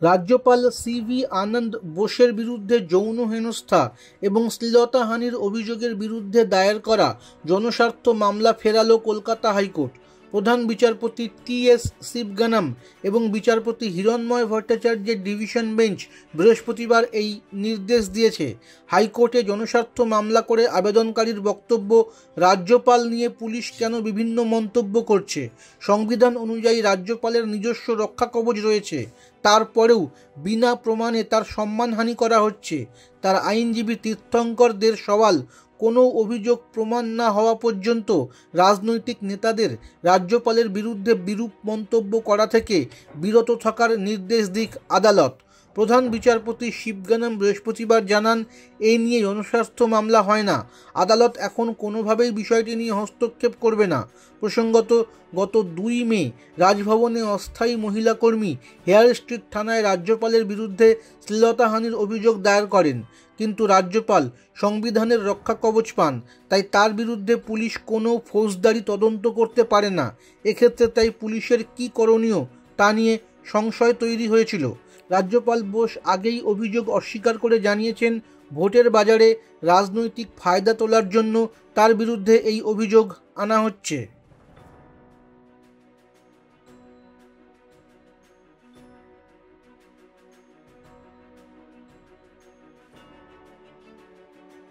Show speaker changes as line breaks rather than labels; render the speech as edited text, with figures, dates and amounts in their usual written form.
রাজ্যপাল সিভি আনন্দ বোসের বিরুদ্ধে যৌন হেনস্থা এবং শ্লীলতাহানির অভিযোগের বিরুদ্ধে দায়ের করা জনস্বার্থ মামলা ফেরালো কলকাতা হাইকোর্ট। প্রধান বিচারপতি টি.এস. শিবগানাম এবং বিচারপতি হিরণময় ভট্টাচার্যের ডিভিশন বেঞ্চ বৃহস্পতিবার এই নির্দেশ দিয়েছে। হাইকোর্টে জনস্বার্থ মামলা করে আবেদনকারীর বক্তব্য, রাজ্যপাল নিয়ে পুলিশ কেন বিভিন্ন মন্তব্য করছে। সংবিধান অনুযায়ী রাজ্যপালের নিজস্ব রক্ষাকবচ রয়েছে, তারপরেও বিনা প্রমাণে তার সম্মানহানি করা হচ্ছে। তার আইনজীবী তীর্থঙ্কর দের সওয়াল, কোনো অভিযোগ প্রমাণ না হওয়া পর্যন্ত রাজনৈতিক নেতাদের রাজ্যপালের বিরুদ্ধে বিরূপ মন্তব্য করা থেকে বিরত থাকার নির্দেশ দিক আদালত। প্রধান বিচারপতি শিবগানাম বৃহস্পতিবার জানান, এই নিয়ে জনস্বার্থ মামলা হয় না। আদালত এখন কোনোভাবেই বিষয়টি নিয়ে হস্তক্ষেপ করবে না। প্রসঙ্গত, গত 2 মে রাজভবনে অস্থায়ী মহিলা কর্মী হেয়ার স্ট্রিট থানায় রাজ্যপালের বিরুদ্ধে শ্লীলতাহানির অভিযোগ দায়ের করেন, কিন্তু রাজ্যপাল সংবিধানের রক্ষা কবচ পান, তাই তার বিরুদ্ধে পুলিশ কোনো ফৌজদারি তদন্ত করতে পারে না। এক্ষেত্রে তাই পুলিশের কী করণীয় তা নিয়ে সংশয় তৈরি হয়েছিল। রাজ্যপাল বোস আগেই অভিযোগ অস্বীকার করে জানিয়েছেন, ভোটের বাজারে রাজনৈতিক ফায়দা তোলার জন্য তার বিরুদ্ধে এই অভিযোগ আনা হচ্ছে।